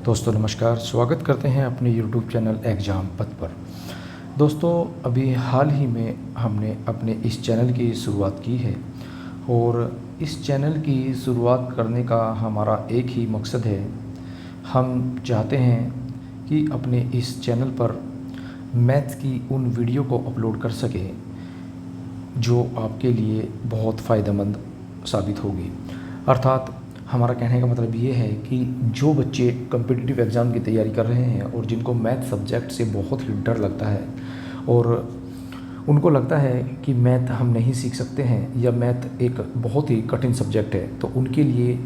दोस्तों नमस्कार, स्वागत करते हैं अपने YouTube चैनल एग्ज़ाम पथ पर। दोस्तों अभी हाल ही में हमने अपने इस चैनल की शुरुआत की है और इस चैनल की शुरुआत करने का हमारा एक ही मकसद है। हम चाहते हैं कि अपने इस चैनल पर मैथ्स की उन वीडियो को अपलोड कर सकें जो आपके लिए बहुत फ़ायदेमंद साबित होगी। अर्थात हमारा कहने का मतलब ये है कि जो बच्चे कॉम्पिटिटिव एग्ज़ाम की तैयारी कर रहे हैं और जिनको मैथ सब्जेक्ट से बहुत ही डर लगता है और उनको लगता है कि मैथ हम नहीं सीख सकते हैं या मैथ एक बहुत ही कठिन सब्जेक्ट है, तो उनके लिए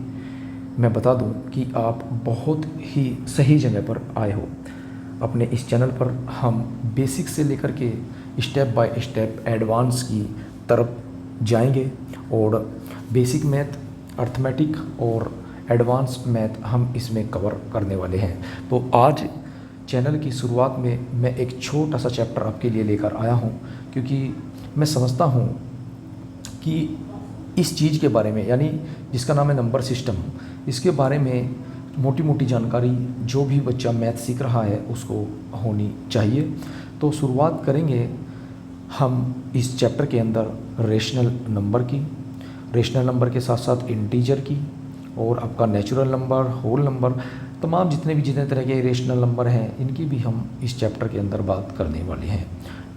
मैं बता दूं कि आप बहुत ही सही जगह पर आए हो। अपने इस चैनल पर हम बेसिक से लेकर के स्टेप बाय स्टेप एडवांस की तरफ जाएंगे और बेसिक मैथ, अर्थमेटिक और एडवांस मैथ हम इसमें कवर करने वाले हैं। तो आज चैनल की शुरुआत में मैं एक छोटा सा चैप्टर आपके लिए लेकर आया हूं, क्योंकि मैं समझता हूं कि इस चीज़ के बारे में, यानी जिसका नाम है नंबर सिस्टम, इसके बारे में मोटी मोटी जानकारी जो भी बच्चा मैथ सीख रहा है उसको होनी चाहिए। तो शुरुआत करेंगे हम इस चैप्टर के अंदर रेशनल नंबर की, रेशनल नंबर के साथ साथ इंटीजर की और आपका नेचुरल नंबर, होल नंबर, तमाम जितने तरह के रेशनल नंबर हैं इनकी भी हम इस चैप्टर के अंदर बात करने वाले हैं।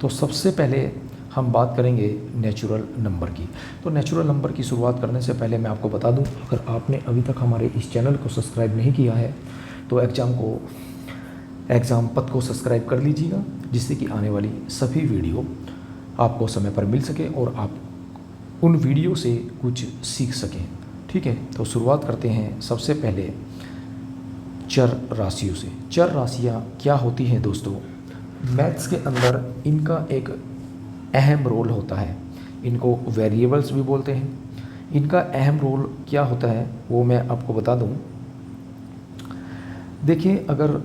तो सबसे पहले हम बात करेंगे नेचुरल नंबर की। तो नेचुरल नंबर की शुरुआत करने से पहले मैं आपको बता दूं, अगर आपने अभी तक हमारे इस चैनल को सब्सक्राइब नहीं किया है तो एग्ज़ाम पथ को सब्सक्राइब कर लीजिएगा, जिससे कि आने वाली सभी वीडियो आपको समय पर मिल सके और आप उन वीडियो से कुछ सीख सकें। ठीक है, तो शुरुआत करते हैं सबसे पहले चर राशियों से। चर राशियाँ क्या होती हैं दोस्तों? मैथ्स के अंदर इनका एक अहम रोल होता है। इनको वेरिएबल्स भी बोलते हैं। इनका अहम रोल क्या होता है वो मैं आपको बता दूं। देखिए, अगर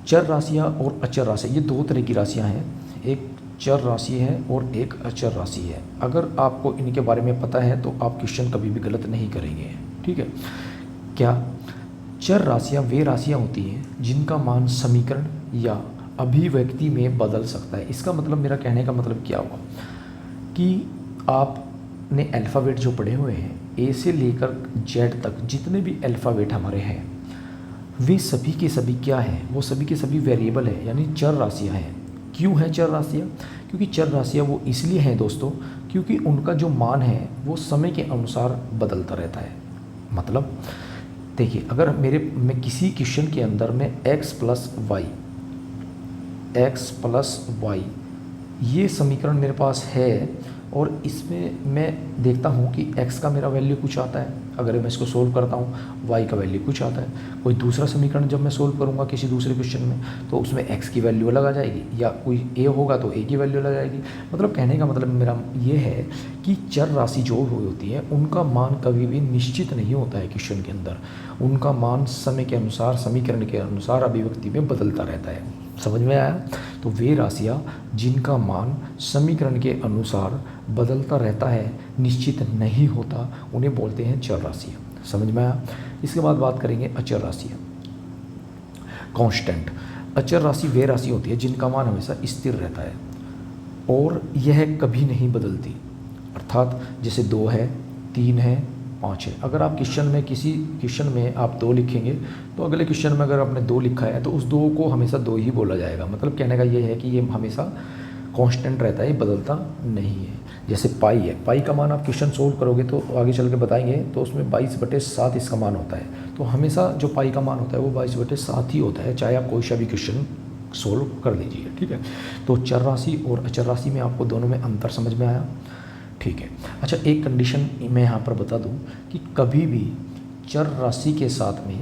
चर राशियाँ और अचर राशियाँ, ये दो तरह की राशियाँ हैं। एक चर राशि है और एक अचर राशि है। अगर आपको इनके बारे में पता है तो आप क्वेश्चन कभी भी गलत नहीं करेंगे। ठीक है, क्या चर राशियाँ वे राशियाँ होती हैं जिनका मान समीकरण या अभिव्यक्ति में बदल सकता है। इसका मतलब, मेरा कहने का मतलब क्या हुआ कि आपने अल्फ़ाबेट जो पढ़े हुए हैं, ए से लेकर जेड तक जितने भी अल्फ़ाबेट हमारे हैं वे सभी के सभी क्या हैं? वो सभी के सभी वेरिएबल है, यानी चर राशियाँ हैं। क्यों है चर राशियाँ? क्योंकि चर राशियाँ वो इसलिए हैं दोस्तों क्योंकि उनका जो मान है वो समय के अनुसार बदलता रहता है। मतलब देखिए, अगर मैं किसी क्वेश्चन के अंदर में x प्लस वाई ये समीकरण मेरे पास है और इसमें मैं देखता हूँ कि x का मेरा वैल्यू कुछ आता है, अगर मैं इसको सोल्व करता हूँ y का वैल्यू कुछ आता है। कोई दूसरा समीकरण जब मैं सोल्व करूँगा किसी दूसरे क्वेश्चन में तो उसमें x की वैल्यू अलग आ जाएगी, या कोई a होगा तो a की वैल्यू अलग आ जाएगी। मतलब कहने का मतलब मेरा ये है कि चर राशि जो होती है उनका मान कभी भी निश्चित नहीं होता है क्वेश्चन के अंदर। उनका मान समय के अनुसार, समीकरण के अनुसार, अभिव्यक्ति में बदलता रहता है। समझ में आया? तो वे राशियाँ जिनका मान समीकरण के अनुसार बदलता रहता है, निश्चित नहीं होता, उन्हें बोलते हैं चर राशियाँ। समझ में आया? इसके बाद बात करेंगे अचर राशियाँ, कांस्टेंट। अचर राशि वे राशि होती है जिनका मान हमेशा स्थिर रहता है और यह कभी नहीं बदलती। अर्थात जैसे 2 है, 3 है, 5 है। अगर आप किसी क्वेश्चन में आप 2 लिखेंगे तो अगले क्वेश्चन में अगर आपने 2 लिखा है तो उस 2 को हमेशा 2 ही बोला जाएगा। मतलब कहने का ये है कि ये हमेशा कांस्टेंट रहता है, बदलता नहीं है। जैसे पाई है, पाई का मान आप क्वेश्चन सोल्व करोगे तो आगे चल के बताएंगे तो उसमें 22/7 इसका मान होता है। तो हमेशा जो पाई का मान होता है वो 22/7 ही होता है, चाहे आप कोई सा भी क्वेश्चन सोल्व कर लीजिए। ठीक है, तो चर राशि और अचर राशि में आपको दोनों में अंतर समझ में आया? ठीक है। अच्छा, एक कंडीशन मैं यहाँ पर बता दूँ कि कभी भी चर राशि के साथ में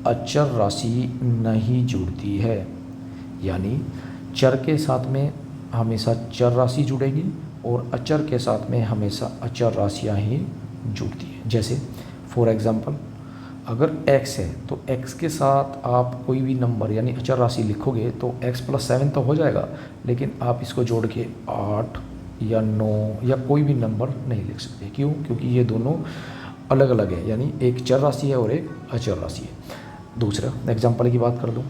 अचर राशि नहीं जुड़ती है। यानी चर के साथ में हमेशा चर राशि जुड़ेगी और अचर के साथ में हमेशा अचर राशियाँ ही जुड़ती हैं। जैसे फॉर एग्ज़ाम्पल, अगर x है तो x के साथ आप कोई भी नंबर यानी अचर राशि लिखोगे तो x + 7 तो हो जाएगा, लेकिन आप इसको जोड़ के 8 या 9 या कोई भी नंबर नहीं लिख सकते। क्यों? क्योंकि ये दोनों अलग अलग है, यानी एक चर राशि है और एक अचर राशि है। दूसरा एग्जाम्पल की बात कर लूँ,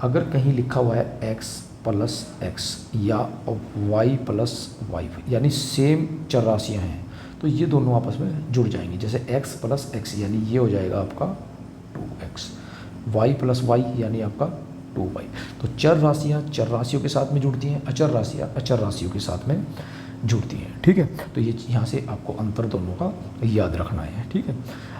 अगर कहीं लिखा हुआ है x प्लस एक्स या y प्लस वाई, यानी सेम चर राशियाँ हैं, तो ये दोनों आपस में जुड़ जाएंगी। जैसे x प्लस एक्स यानी ये हो जाएगा आपका 2x, y प्लस वाई यानी आपका 2y। तो चर राशियाँ चर राशियों के साथ में जुड़ती हैं, अचर राशियाँ अचर राशियों के साथ में जुड़ती हैं। ठीक है, तो ये यहाँ से आपको अंतर दोनों का याद रखना है। ठीक है,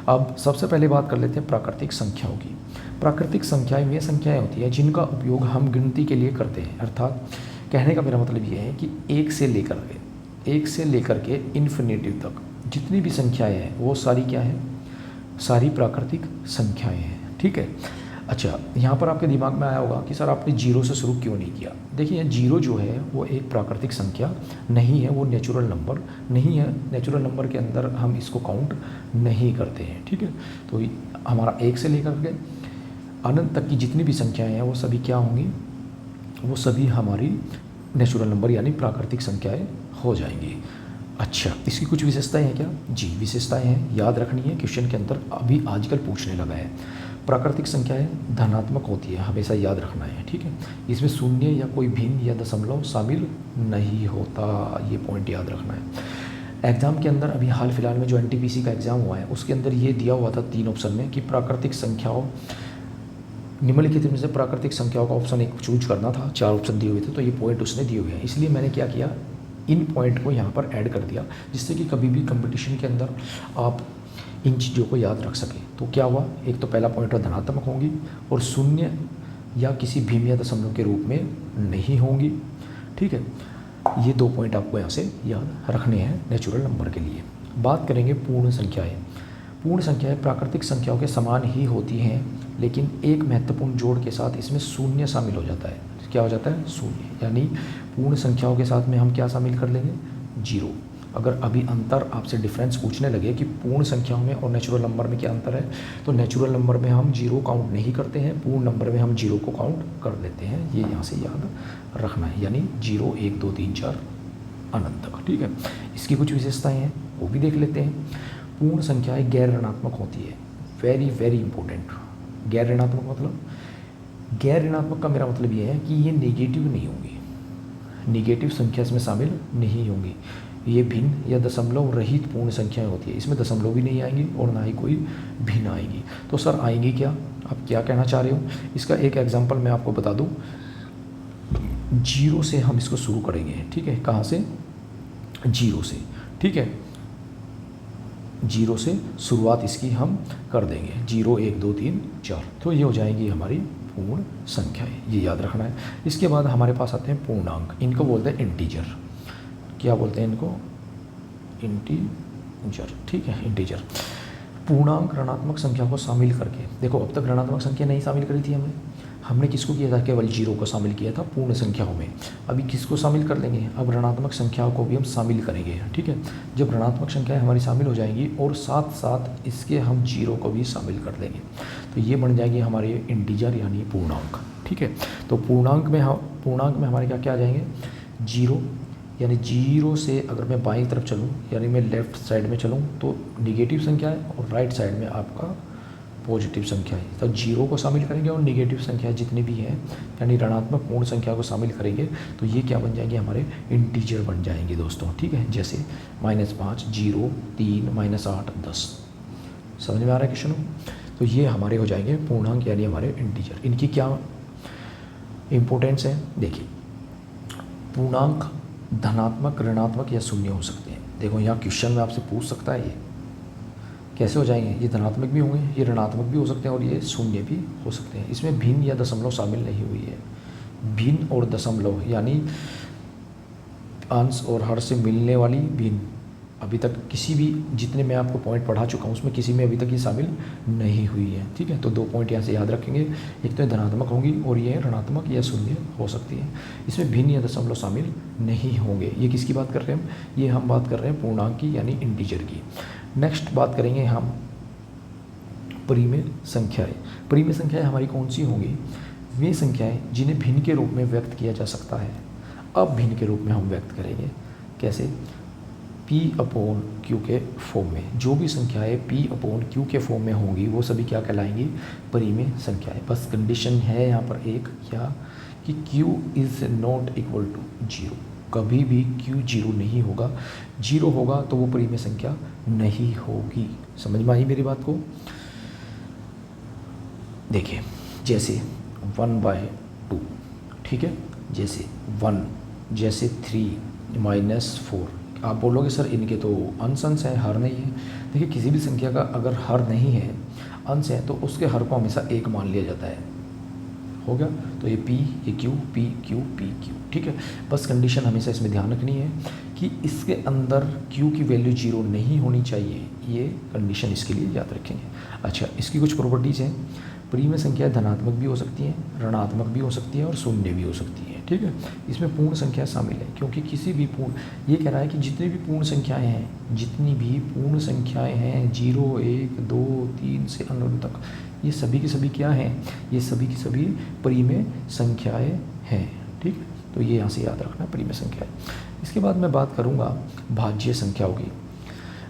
अब सबसे पहले बात कर लेते हैं प्राकृतिक संख्याओं की। प्राकृतिक संख्याएं वे संख्याएं होती हैं जिनका उपयोग हम गिनती के लिए करते हैं। अर्थात कहने का मेरा मतलब ये है कि एक से लेकर के इन्फिनिटी तक जितनी भी संख्याएं हैं वो सारी क्या है, सारी प्राकृतिक संख्याएं हैं। ठीक है, अच्छा यहाँ पर आपके दिमाग में आया होगा कि सर आपने जीरो से शुरू क्यों नहीं किया। देखिए जीरो जो है वो एक प्राकृतिक संख्या नहीं है, वो नेचुरल नंबर नहीं है। नेचुरल नंबर के अंदर हम इसको काउंट नहीं करते हैं। ठीक है, तो हमारा एक से लेकर के अनंत तक की जितनी भी संख्याएं हैं वो सभी क्या होंगी, वो सभी हमारी नेचुरल नंबर यानी प्राकृतिक संख्याएँ हो जाएंगी। अच्छा, इसकी कुछ विशेषताएं हैं क्या? जी विशेषताएं हैं, याद रखनी है, क्वेश्चन के अंदर अभी आजकल पूछने लगा है। प्राकृतिक संख्याएं धनात्मक होती है, हमेशा याद रखना है। ठीक है, इसमें शून्य या कोई भिन्न या दशमलव शामिल नहीं होता, ये पॉइंट याद रखना है। एग्जाम के अंदर अभी हाल फिलहाल में जो NTPC का एग्ज़ाम हुआ है उसके अंदर ये दिया हुआ था 3 ऑप्शन में कि प्राकृतिक संख्याओं निम्नलिखित में से प्राकृतिक संख्याओं का ऑप्शन एक चूज करना था। 4 ऑप्शन दिए हुए थे, तो ये पॉइंट उसने दिए हुए हैं, इसलिए मैंने क्या किया, इन पॉइंट को यहाँ पर ऐड कर दिया, जिससे कि कभी भी कंपटीशन के अंदर आप इन चीज़ों को याद रख सकें। तो क्या हुआ, एक तो पहला पॉइंट धनात्मक होंगी और शून्य या किसी भिन्न या दशमलव के रूप में नहीं होंगी। ठीक है, ये 2 पॉइंट आपको यहाँ से याद रखने हैं नेचुरल नंबर के लिए। बात करेंगे पूर्ण संख्याएँ। पूर्ण संख्याएँ प्राकृतिक संख्याओं के समान ही होती हैं, लेकिन एक महत्वपूर्ण जोड़ के साथ इसमें शून्य शामिल हो जाता है। क्या हो जाता है, शून्य, यानी पूर्ण संख्याओं के साथ में हम क्या शामिल कर लेंगे, जीरो। अगर अभी अंतर आपसे डिफरेंस पूछने लगे कि पूर्ण संख्याओं में और नेचुरल नंबर में क्या अंतर है, तो नेचुरल नंबर में हम जीरो काउंट नहीं करते हैं, पूर्ण नंबर में हम जीरो को काउंट कर लेते हैं। ये यहाँ से याद रखना है, यानी 0 1 2 3 4 अनंत तक। ठीक है, इसकी कुछ विशेषताएँ हैं वो भी देख लेते हैं। पूर्ण संख्याएँ गैर ऋणात्मक होती है, वेरी वेरी इंपॉर्टेंट। गैर ऋणात्मक मतलब, गैर ऋणात्मक का मेरा मतलब ये है कि ये नेगेटिव नहीं होंगी, नेगेटिव संख्या इसमें शामिल नहीं होंगी। ये भिन्न या दशमलव रहित पूर्ण संख्याएं होती है, इसमें दशमलव भी नहीं आएंगी और ना ही कोई भिन्न आएंगी। तो सर आएंगी क्या, आप क्या कहना चाह रहे हो? इसका एक एग्जांपल मैं आपको बता दूं, जीरो से हम इसको शुरू करेंगे। ठीक है, कहाँ से, जीरो से। ठीक है, जीरो से शुरुआत इसकी हम कर देंगे, 0 1 2 3 4, तो ये हो जाएंगी हमारी पूर्ण संख्याएं, ये याद रखना है। इसके बाद हमारे पास आते हैं पूर्णांक, इनको बोलते हैं इंटीजर। क्या बोलते हैं इनको, इंटीजर। ठीक है, इंटीजर। पूर्णांक ऋणात्मक संख्या को शामिल करके, देखो अब तक ऋणात्मक संख्या नहीं शामिल करी थी हमने किसको किया था, केवल जीरो को शामिल किया था पूर्ण संख्याओं में। अभी किसको शामिल कर लेंगे, अब ऋणात्मक संख्याओं को भी हम शामिल करेंगे। ठीक है, जब ऋणात्मक संख्याएं हमारी शामिल हो जाएंगी और साथ साथ इसके हम जीरो को भी शामिल कर देंगे, तो ये बन जाएगी हमारे इंटीजर यानी पूर्णांक। ठीक है, तो पूर्णांक में हमारे क्या क्या आ जाएंगे, जीरो, यानी जीरो से अगर मैं बाईं तरफ चलूँ, यानी मैं लेफ़्ट साइड में चलूँ तो निगेटिव संख्या है और राइट साइड में आपका पॉजिटिव संख्या है। तो जीरो को शामिल करेंगे और निगेटिव संख्या जितनी भी हैं यानी ऋणात्मक पूर्ण संख्या को शामिल करेंगे, तो ये क्या बन जाएंगे, हमारे इंटीजर बन जाएंगे दोस्तों। ठीक है, जैसे -5 0 3 -8 10, समझ में आ रहा है क्वेश्चन? तो ये हमारे हो जाएंगे पूर्णांक यानी हमारे इंटीजर। इनकी क्या इंपॉर्टेंस है, देखिए पूर्णांक धनात्मक, ऋणात्मक या शून्य हो सकते हैं। देखो यहाँ क्वेश्चन में आपसे पूछ सकता है ये कैसे हो जाएंगे, ये धनात्मक भी होंगे, ये ऋणात्मक भी हो सकते हैं और ये शून्य भी हो सकते हैं। इसमें भिन्न या दशमलव शामिल नहीं हुई है। भिन्न और दशमलव यानी अंश और हर से मिलने वाली भिन्न, अभी तक किसी भी, जितने मैं आपको पॉइंट पढ़ा चुका हूँ उसमें किसी में अभी तक ये शामिल नहीं हुई है। ठीक है, तो 2 पॉइंट यहाँ से याद रखेंगे, एक तो धनात्मक होंगी और ये ऋणात्मक या शून्य हो सकती है। इसमें भिन्न या दशमलव शामिल नहीं होंगे। ये किसकी बात कर रहे हैं हम, ये हम बात कर रहे हैं पूर्णांक की यानी इंटीजर की। नेक्स्ट बात करेंगे हम परिमेय संख्याएं। परिमेय संख्याएं हमारी कौन सी होंगी, वे संख्याएं जिन्हें भिन्न के रूप में व्यक्त किया जा सकता है। अब भिन्न के रूप में हम व्यक्त करेंगे कैसे, P अपॉन Q के फॉर्म में। जो भी संख्याएं P अपॉन Q के फॉर्म में होंगी वो सभी क्या कहलाएंगी, परिमेय संख्याएं। बस कंडीशन है यहाँ पर एक क्या, कि Q is not equal to 0। कभी भी Q 0 नहीं होगा, 0 होगा तो वो परिमेय संख्या नहीं होगी। समझ में आई मेरी बात को? देखिए जैसे 1/2, ठीक है, जैसे 1, जैसे 3 - 4। आप बोलोगे सर इनके तो अंश है, हर नहीं है। देखिए किसी भी संख्या का अगर हर नहीं है, अंश है, तो उसके हर को हमेशा 1 मान लिया जाता है। हो गया? तो ये P, ये Q, P Q P Q, ठीक है। बस कंडीशन हमेशा इसमें ध्यान रखनी है कि इसके अंदर Q की वैल्यू 0 नहीं होनी चाहिए। ये कंडीशन इसके लिए याद रखेंगे। अच्छा, इसकी कुछ प्रॉपर्टीज़ हैं। परिमेय संख्या धनात्मक भी हो सकती है, ऋणात्मक भी हो सकती है और शून्य भी हो सकती है, ठीक है। इसमें पूर्ण संख्या शामिल है, क्योंकि किसी भी पूर्ण, ये कह रहा है कि जितनी भी पूर्ण संख्याएं हैं, जितनी भी पूर्ण संख्याएं हैं 0, 1, 2, 3 से अनंत तक, ये सभी की सभी क्या हैं, ये सभी की सभी परिमेय संख्याएं हैं, ठीक है। तो ये यहाँ से याद रखना, परिमेय संख्याएं। इसके बाद मैं बात करूँगा भाज्य संख्याओं की।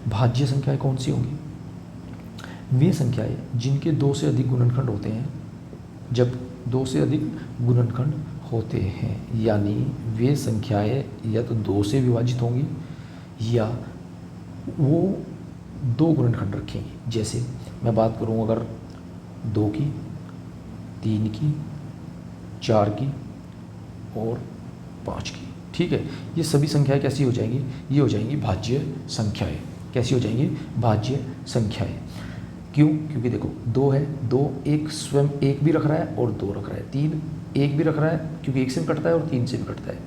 भाज्य संख्याएं कौन सी होंगी? वे संख्याएं जिनके 2 से अधिक गुणनखंड होते हैं। जब 2 से अधिक गुणनखंड होते हैं, यानी वे संख्याएं या तो 2 से विभाजित होंगी या वो 2 गुणनखंड रखेंगी। जैसे मैं बात करूं अगर 2 की, 3 की, 4 की और 5 की, ठीक है। ये सभी संख्याएं कैसी हो जाएंगी? ये हो जाएंगी भाज्य संख्याएं। कैसी हो जाएंगी? भाज्य संख्याएं। क्यों? क्योंकि देखो 2 है, 2 एक स्वयं 1 भी रख रहा है और 2 रख रहा है। 3 1 भी रख रहा है, क्योंकि 1 से भी कटता है और 3 से भी कटता है।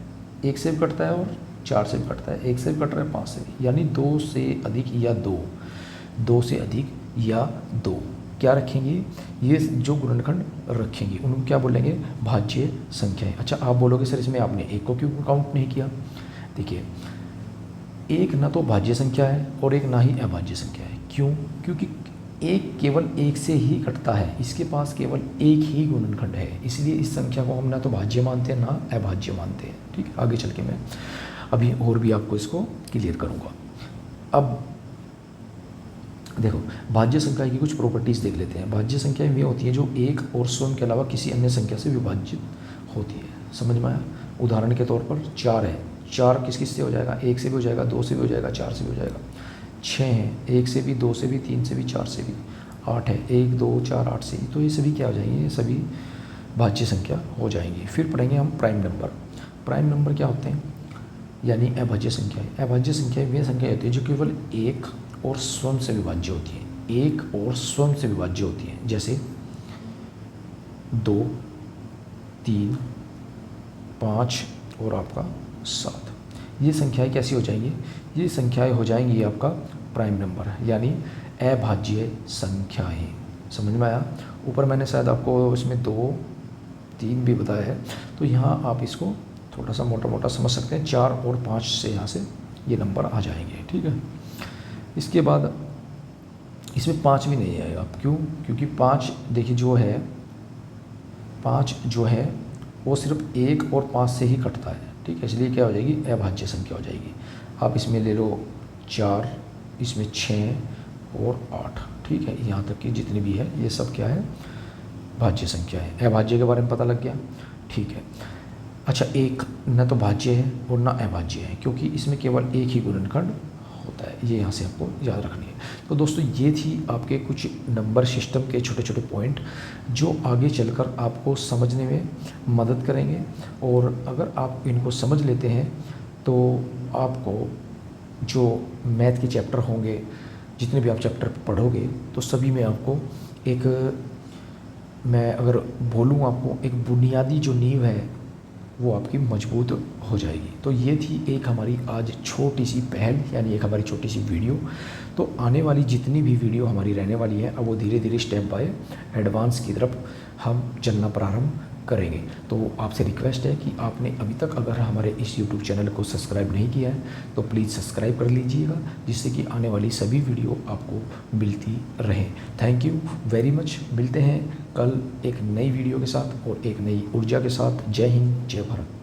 1 से भी कटता है और 4 से भी कटता है। 1 से भी कट रहा है, 5 से भी, यानी 2 से अधिक या 2, 2 से अधिक या 2 क्या रखेंगी? ये जो गुणनखंड रखेंगी उनको क्या बोलेंगे? भाज्य संख्याएं। अच्छा, आप बोलोगे सर इसमें आपने 1 को क्यों काउंट नहीं किया? देखिए, एक ना तो भाज्य संख्या है और एक ना ही अभाज्य संख्या है। क्यों? क्योंकि एक केवल 1 से ही कटता है, इसके पास केवल एक ही गुणनखंड है, इसलिए इस संख्या को हम ना तो भाज्य मानते हैं ना अभाज्य मानते हैं, ठीक है। आगे चल के मैं अभी और भी आपको इसको क्लियर करूँगा। अब देखो, भाज्य संख्या की कुछ प्रॉपर्टीज़ देख लेते हैं। भाज्य संख्याएं वे होती हैं जो एक और स्वयं के अलावा किसी अन्य संख्या से विभाजित होती है। समझ में आया? उदाहरण के तौर पर 4 है, 4 किस किस से हो जाएगा? 1 से भी हो जाएगा, 2 से भी हो जाएगा, 4 से भी हो जाएगा। 6 है, 1 से भी, 2 से भी, 3 से भी, 4 से भी। 8 है, 1, 2, 4, 8 से। तो ये सभी क्या हो जाएंगे? ये सभी भाज्य संख्या हो जाएंगी। फिर पढ़ेंगे हम प्राइम नंबर। प्राइम नंबर क्या होते हैं? यानी अभाज्य संख्याएं। अभाज्य संख्याएं वे संख्याएं होती हैं जो केवल एक और स्वयं से विभाज्य होती है। एक और स्वयं से विभाज्य होती है, जैसे 2, 3, 5 और आपका 7। ये संख्याएं कैसी हो जाएंगी? ये संख्याएं हो जाएंगी आपका प्राइम नंबर, यानी अभाज्य संख्याएं। समझ में आया? ऊपर मैंने शायद आपको इसमें 2, 3 भी बताया है, तो यहाँ आप इसको थोड़ा सा मोटा मोटा समझ सकते हैं। 4 और 5 से यहाँ से ये नंबर आ जाएंगे, ठीक है। इसके बाद इसमें 5 भी नहीं आएगा। क्यों? क्योंकि 5 देखिए जो है, 5 जो है वो सिर्फ 1 और 5 से ही कटता है, ठीक है। इसलिए क्या हो जाएगी? अभाज्य संख्या हो जाएगी। आप इसमें ले लो 4, इसमें 6 और 8, ठीक है। यहाँ तक कि जितनी भी है ये सब क्या है? भाज्य संख्या है। अभाज्य के बारे में पता लग गया, ठीक है। अच्छा, एक न तो भाज्य है और ना अभाज्य है, क्योंकि इसमें केवल एक ही गुणनखंड होता है। ये यहाँ से आपको याद रखनी है। तो दोस्तों ये थी आपके कुछ नंबर सिस्टम के छोटे छोटे पॉइंट जो आगे चलकर आपको समझने में मदद करेंगे, और अगर आप इनको समझ लेते हैं तो आपको जो मैथ के चैप्टर होंगे, जितने भी आप चैप्टर पढ़ोगे, तो सभी में आपको एक, मैं अगर बोलूँ आपको, एक बुनियादी जो नींव है वो आपकी मजबूत हो जाएगी। तो ये थी एक हमारी आज छोटी सी पहल, यानी एक हमारी छोटी सी वीडियो। तो आने वाली जितनी भी वीडियो हमारी रहने वाली है, अब वो धीरे धीरे स्टेप बाय एडवांस की तरफ हम चलना प्रारंभ करेंगे। तो आपसे रिक्वेस्ट है कि आपने अभी तक अगर हमारे इस यूट्यूब चैनल को सब्सक्राइब नहीं किया है तो प्लीज़ सब्सक्राइब कर लीजिएगा, जिससे कि आने वाली सभी वीडियो आपको मिलती रहे। Thank you very much. मिलते हैं कल एक नई वीडियो के साथ और एक नई ऊर्जा के साथ। जय हिंद, जय भारत।